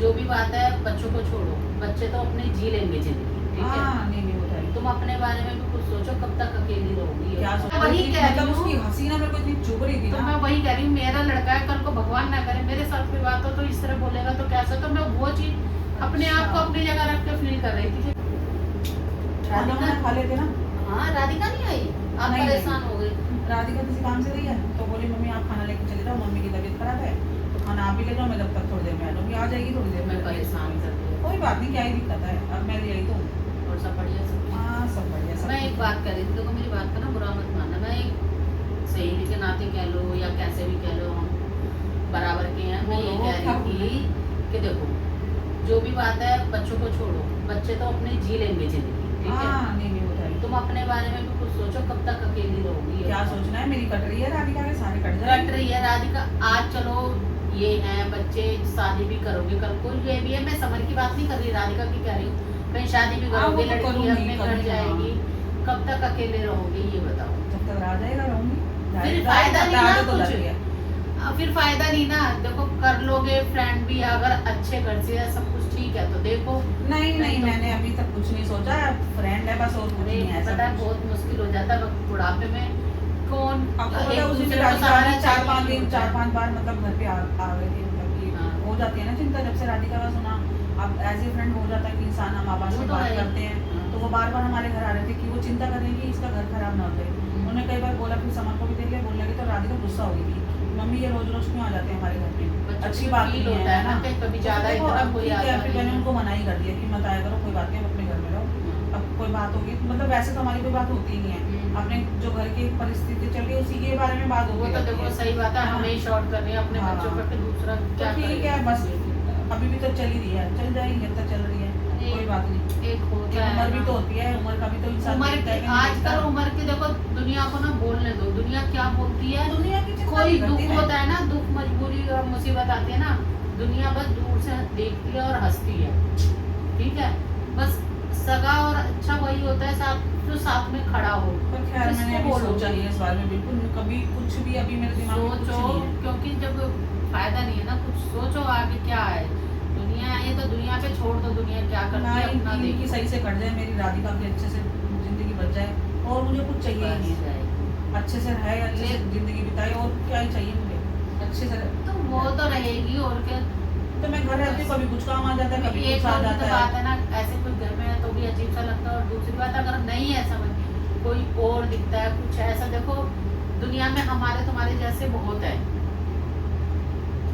जो भी बात है बच्चों को छोड़ो, बच्चे तो अपने जी लेंगे जिंदगी, ठीक है। हाँ, नहीं नहीं होता है। तुम अपने बारे में भी कुछ सोचो, कब तक अकेली रहोगी। क्या मैं वही कह रही मतलब उसकी हूँ, हंसी ना मेरे को इतनी चुभ रही थी तो ना। मैं वही कह रही हूँ, मेरा लड़का है, कल को भगवान ना करे मेरे साथ कोई बात हो तो इस तरह बोलेगा तो कैसे, तो मैं वो चीज अपने आप को अपनी जगह रख के फील कर रही थी। खाना वाना खा लेते ना। हाँ, राधिका नहीं आई, आप नहीं, परेशान नहीं। हो गई। राधिका किसी काम से गई है तो बोली मम्मी आप खाना लेके चले जाओ, मम्मी की तबीयत खराब है तो खाना आप ही ले जाओ, मैं जब तक थोड़ी देर में आ जाऊंगी, आ जाएगी थोड़ी देर मैं में। परेशान कर रही हूँ। कोई बात नहीं, क्या ही दिक्कत है, अब मैं ले आई तो। और सब बढ़िया सब। हाँ सब बढ़िया सब। मैं एक बात कर रही थी, देखो मेरी बात का ना बुरा मत मानना, मैं एक सहेली के नाते कह लो या कैसे भी कह लो, हम बराबर के हैं। मैं ये कह रही थी कि देखो जो भी बात है बच्चों को छोड़ो, बच्चे तो अपने जी लेंगे जिंदगी, ठीक है। हाँ, नहीं नहीं होता है। तुम अपने बारे में भी कुछ सोचो, कब तक अकेली रहोगी। क्या सोचना है, मेरी कट रही है राधिका के सारे कट जाए। कट रही है राधिका, आज चलो ये है बच्चे, शादी भी करोगे कल को, ये भी है, मैं समर की बात नहीं कर रही, राधिका की कह रही हूँ, कहीं शादी भी करोगे, वो तो लड़की करूंगी, अपने घर करूंगी, जाएगी, कब तक अकेले रहोगे ये बताओ। जब तक आ जाएगा रहूंगी। फिर फायदा नहीं ना तो लग कुछ, गया। फिर फायदा नहीं ना, देखो कर लोगे फ्रेंड भी, अगर अच्छे घर से है सब कुछ ठीक है तो देखो। नहीं नहीं तो मैंने अभी तक कुछ नहीं सोचा, फ्रेंड है बस, और कुछ अरे नहीं है ऐसा पता है कुछ। बहुत मुश्किल हो जाता है वक्त बुढ़ापे में, कौन आपको पता एक है उस दिन दूसरे को राधिका सहारा भी 4-5 चाहिए दिन होता है। 4-5 बार मतलब घर पे आ गए थे, मतलब कि हाँ। हो जाती है ना चिंता, जब से राधिका का सुना। अब एज ए फ्रेंड हो जाता है कि इंसान, हम आवाज वो में तो बात है। करते हैं हाँ। तो वो बार बार हमारे घर आ रहे थे कि वो चिंता कर रही कि इसका घर खराब ना हो जाए। उन्होंने कई बार बोला, फिर समर को भी देख लिया, बोलने लगे तो राधिका गुस्सा हो गई थी, मम्मी ये रोज रोज क्यों आ जाते हैं हमारे घर पे, बच्चों अच्छी को बात फील नहीं होता है ना। कि कभी तो ज्यादा देखो, इतना अब कोई ठीक है, आता फिर मैंने नहीं। उनको मना ही कर दिया कि मत आया करो, कोई बात नहीं, आप अपने घर में रहो। अब कोई बात होगी मतलब वैसे तो हमारी कोई बात होती ही नहीं है, अपने जो घर की परिस्थिति चल रही है उसी के बारे में बात वो होती तो रहती देखो है। सही बात है, हाँ। हमें ही शॉर्ट कर रहे हैं अपने हाँ। बच्चों पर, फिर दूसरा तो क्या ठीक करेगा। है बस, अभी भी तो चल ही रही है, चल जाएगी, अब तक चल रही है, कोई बात नहीं। एक होता है उम्र भी ना। तो होती है, उम्र का भी तो इंसान उम्र देखता की है कि नहीं आजकल देखता। उम्र की देखो, दुनिया को ना बोलने दो, दुनिया क्या बोलती है। दुनिया की चिंता कोई नहीं दुख करती होता है ना, दुख मजबूरी और मुसीबत आती है ना, दुनिया बस दूर से देखती है और हंसती है, ठीक है। बस सगा और अच्छा वही होता है साथ, जो साथ में खड़ा हो। पर खैर मैंने किसको अभी बोलो? सोचा नहीं है इस बारे में, बिल्कुल कभी कुछ भी अभी मेरे दिमाग में कुछ सोचो, नहीं है। क्योंकि जब फायदा नहीं है ना, कुछ सोचो आगे क्या है। दुनिया है तो दुनिया पे छोड़ दो, दुनिया क्या करती है अपना इनकी देखो। सही से कट जाए, मेरी राधिका की अच्छे से जिंदगी बच जाए, और मुझे कुछ चाहिए ही नहीं है। अच्छे से रहे, अच्छे से जिंदगी बिताए, और क्या ही चाहिए मुझे, अच्छे से तो वो तो रहेगी और क्या। तो मैं घर रहती हूँ, कभी कुछ काम आ जाता है, कभी एक कुछ आ और भी जाता तो है। बात है ना, ऐसे कोई घर में है तो भी अजीब सा लगता है, और दूसरी बात अगर नहीं है समझ, कोई और दिखता है कुछ ऐसा, देखो दुनिया में हमारे तुम्हारे जैसे बहुत है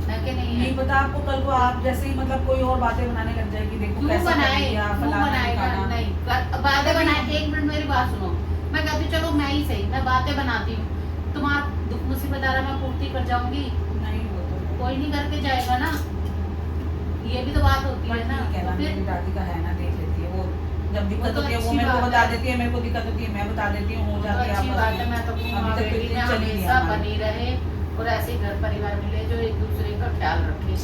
कि नहीं है। नहीं पता आपको, कल को आप जैसे ही मतलब कोई और बातें बनाने लग जाएगी, देखो क्यों कैसा बनाए, करेगी, आप क्यों फलाना बनाएगा, ढिमकाना। नहीं बातें बनाए। एक मिनट मेरी बात सुनो, मैं कहती हूँ चलो मैं ही सही, मैं बातें बनाती हूँ, तुम्हारा दुख मुसीबत आ रहा मैं पूर्ति कर जाऊंगी, नहीं वो तो है। कोई नहीं करके जाएगा ना, ये भी तो बात होती है ना। ठीक है ना, तो फिर मेरी राधिका है ना, देख लेती है वो, जब वो दिक्कत तो होती है वो अच्छी मेरे को बात बता है। देती है, मेरे को दिक्कत होती है मैं बता देती हूँ, हो तो जाती है अच्छी आपस बात है, में। मैं तो अभी माँ तक तो बेटी इतनी में चली रही है हमेशा हमारी। बनी रहे, और ऐसे ही घर परिवार मिले जो एक दूसरे का ख्याल रखे।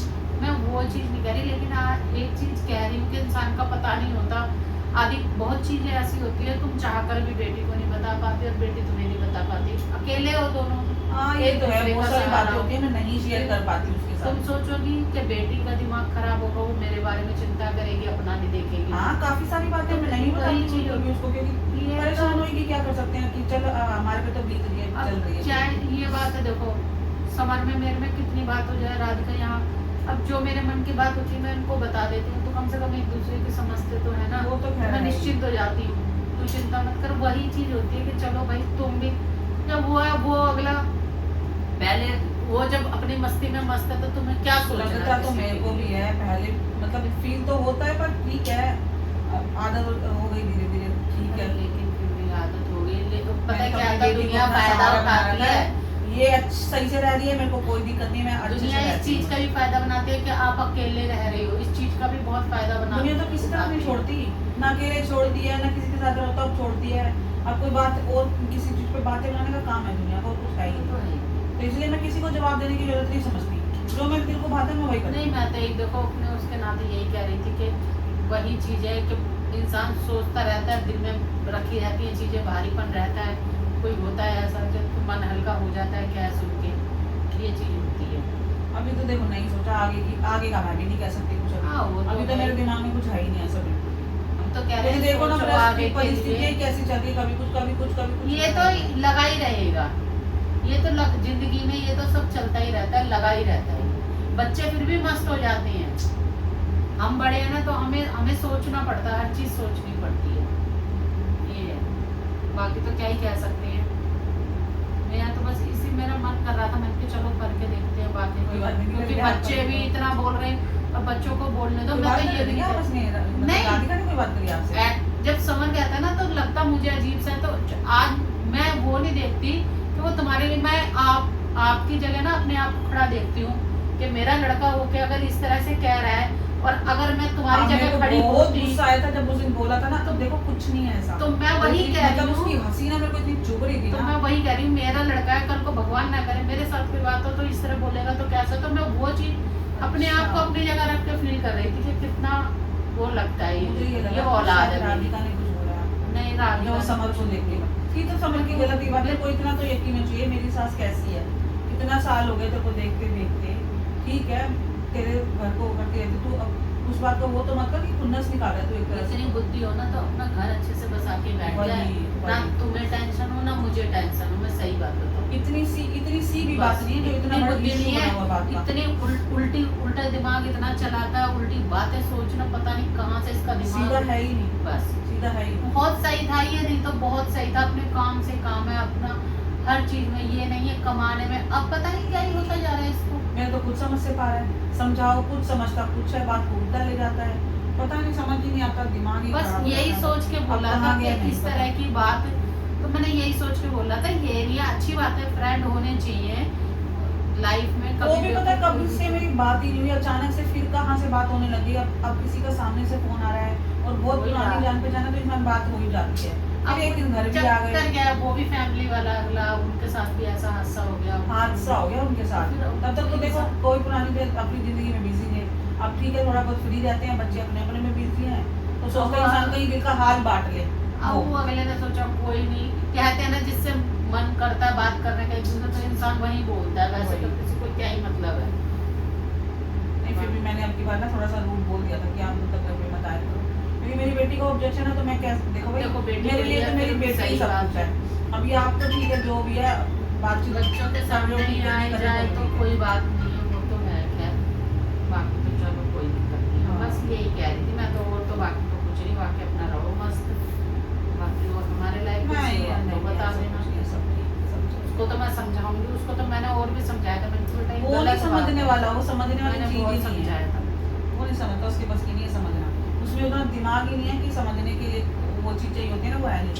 मैं वो चीज़ नहीं कह रही, लेकिन आज एक चीज़ कह रही हूँ कि इंसान का पता नहीं होता, आदि बहुत चीज़ें ऐसी होती है तुम चाह कर भी बेटी को नहीं बता पाती, और बेटी तुम्हें नहीं बता पाती, अकेले हो दोनों। हाँ ये एक तो है, दूसरे बहुत का सारी सहारा बातें हो। होती है, मैं नहीं शेयर कर पाती उसके तुम साथ। सोचोगी कि बेटी का दिमाग खराब होगा, वो मेरे बारे में चिंता करेगी, अपना नहीं देखेगी। हाँ काफी सारी बातें मैं नहीं वही बताती चीज हूँ उसको, क्योंकि ये परेशान तो- होगी, क्या कर सकते हैं कि चल हमारे पे तो बीत रही है, अब चल रही क्या है। ये बात है, देखो समर में मेरे में कितनी बात हो जाए, राधिका यहाँ, अब जो मेरे मन की बात होती है मैं उनको बता देती हूँ, तो कम से कम एक दूसरे की समझते तो है ना, वो तो खैर मैं है। निश्चिंत हो जाती हूँ, तू चिंता मत कर। वही चीज होती है कि चलो भाई तुम भी, जब हुआ वो अगला, पहले वो जब अपनी मस्ती में मस्त है तो तुम्हें क्या सोचना लगता तो किसी मेरे के को भी लिए। है, पहले मतलब फील तो होता है, पर ठीक है, आदत हो गई धीरे धीरे, ठीक है। लेकिन फिर भी आदत हो गई, लेकिन पता है मैंने तो क्या अपनी था, बेटी को दुनिया अपना फायदा सहारा बना उठाती रखा है। है, ये सही से रह रही है, मेरे को कोई दिक्कत नहीं, मैं अच्छे दुनिया से इस रहती चीज का हूँ। भी फायदा बनाती है कि आप अकेले रह रहे हो, इस चीज का भी बहुत फायदा बना दुनिया तो किसी तरह नहीं छोड़ती, ना अकेले छोड़ती है, ना किसी के साथ रहो तब छोड़ती है। अब कोई बात और किसी चीज पे बातें बनाने का काम है दुनिया का, और कुछ है ही नहीं। तो इसलिए मैं किसी को जवाब देने की जरूरत नहीं समझती, जो मेरे दिल को भाता है मैं वही करती नहीं, हूँ। मैं तो एक देखो अपने उसके नाते यही कह रही थी कि वही चीज है कि इंसान सोचता रहता है, दिल में रखी रहती है चीजें, भारीपन रहता है, कोई होता है ऐसा कि मन हल्का हो जाता है क्या सुन के, ये चीज होती है। अभी तो देखो नहीं सोचा, आगे का मैं भी नहीं कह सकती कुछ अभी। हाँ नहीं है ऐसा बिल्कुल। हम तो कह रहे लेकिन हैं देखो ना सोचो आगे के परिस्थितियाँ लिए। कैसी चल रही है, कभी कुछ कभी कुछ कभी कुछ। ये तो लगा ही रहेगा, ये तो जिंदगी में ये तो सब चलता ही रहता है, लगा ही रहता है। बच्चे फिर भी मस्त हो जाते हैं, हम बड़े हैं ना तो हमें हमें सोचना पड़ता है, हर चीज सोचनी पड़ती है, ये है। बाकी तो क्या ही कह सकते हैं। मेरा तो बस इसी मेरा मन कर रहा था, मैंने कहा चलो करके देखते हैं बातें, कोई बात नहीं, क्योंकि करिए आप, बच्चे भी करिए। इतना बोल रहे हैं और बच्चों को बोलने दो। कोई मैं बात तो नहीं ये करी भी आपस में, नहीं। राधिका ने कोई बात करी आपसे? जब समझ गया था ना तो लगता मुझे अजीब सा, तो आज मैं वो नहीं देखती कि वो तुम्हारे लिए, मैं आपकी जगह ना अपने आप को खड़ा देखती हूँ कि मेरा लड़का होके अगर इस तरह से कह रहा है, और अगर मैं तुम्हारी हाँ, मेरे जगह को खड़ी बहुत होती गुस्सा आया था जब उस दिन बोला था ना, तो देखो कुछ नहीं है ऐसा। तो मैं वही कह रही मतलब हूँ, उसकी हंसी ना मेरे को इतनी चुभ रही थी तो ना। मैं वही कह रही हूँ, मेरा लड़का है, कल को भगवान ना करे मेरे साथ कोई बात हो तो इस तरह बोलेगा तो कैसा, तो मैं वो चीज अपने आप को अपनी जगह रख के फील कर रही थी कि कितना वो लगता है, मुझे ये ये लगा औलाद है शायद मेरी। राधिका ने कुछ बोला। नहीं जो राधिका समर को देख के ठीक है, समर की गलती बात है, कोई इतना तो यकीन होना चाहिए मेरी सास कैसी है। कितना साल हो गए तेरे को देखते देखते, ठीक है तेरे घर को करती रहती तू, अब उस बात का वो तो मत कर कि खुन्नस निकाल रहा है तू एक तरह से। इतनी बुद्धि हो ना तो अपना घर अच्छे से बसा के बैठ वही, जाए, ना वही। तुम्हें टेंशन हो ना मुझे टेंशन हो, मैं सही बात बताऊँ। इतनी सी भी बात नहीं है जो इतना बड़ा बुद्धि इशू नहीं बना हुआ है, बात का। इतनी उल्टा दिमाग इतना चलाता है, उल्टी बातें सोचना, पता नहीं कहाँ से इसका सीधा दिमाग। है ही नहीं, बस सीधा है ही नहीं। बहुत सही था ये, नहीं तो बहुत सही था, अपने काम से काम है अपना, हर चीज में ये नहीं है कमाने में, अब पता नहीं क्या ही होता जा रहा है इसको। मैं तो कुछ समझ से पा रहा है, समझाओ कुछ समझता कुछ है, बात को उल्टा ले जाता है, पता नहीं समझ ही नहीं आता, दिमाग ही बस खराब हो यही जाता है। सोच के अब बोला था कहाँ कि गया नहीं इस पता। तरह की बात, तो मैंने यही सोच के बोला था ये अच्छी बात है, फ्रेंड होने चाहिए लाइफ में। वो भी पता है कब कोई से मेरी बात ही नहीं हुई, अचानक से फिर कहाँ से बात होने लगी। अब किसी का सामने से फोन आ रहा है और बहुत वही पुरानी बात। जान पहचान है तो इंसान बात हो ही जाती है। अब फिर एक दिन घर भी आ चक्कर गए, गया, वो भी फैमिली वाला अगला, उनके साथ भी ऐसा हादसा हो गया। हादसा हो गया उनके साथ। फिर तब तक तो देखो कोई पुरानी देर अपनी जिंदगी में बिजी थे, अब ठीक है थोड़ा बहुत फ्री रहते हैं, बच्चे अपने अपने में बिजी हैं, तो सोचते हैं इंसान कहीं दिल का हाल बांट ले। अब वो अगले ने सोचा कोई नहीं, कहते हैं ना जिससे मन करता है बात करने का एक दूसरे, तो इंसान वही बोलता है, वैसे तो किसी को क्या ही मतलब है। नहीं फिर भी मैंने अब की बार ना थोड़ा सा रूट बोल दिया था कि आप मतलब घर पे मत आया करो, क्योंकि मेरी बेटी को ऑब्जेक्शन है तो मैं क्या देखो भाई, देखो बेटी मेरे को लिए लिया तो मेरी फिर बेटी ही सही सब बात कुछ है। अभी आप तो ठीक है जो भी है बातचीत बच्चों के सामने ही आ जाए तो कोई बात नहीं है, वो तो है खैर, बाकी तो चलो कोई दिक्कत नहीं है। हाँ। बस यही कह रही थी मैं तो, और तो बाकी तो कुछ नहीं, बाकी अपना रहो मस्त, बाकी और हमारे लाइफ मैं ये तो नहीं बता ऐसा देना। कुछ नहीं है, सब ठीक है, सब ठीक उसको तो मैं समझाऊंगी, उसको तो मैंने और भी समझाया था, मैंने बेटा है। ये वो गलत नहीं बात समझने है। वाला, वो समझने वाली मैंने चीज ही बहुत नहीं है, समझाया था। वो नहीं समझता, उसके बस की नहीं है समझना, उसमें उतना दिमाग ही नहीं है कि समझने के लिए वो चीज चाहिए होती है ना, वो है नहीं।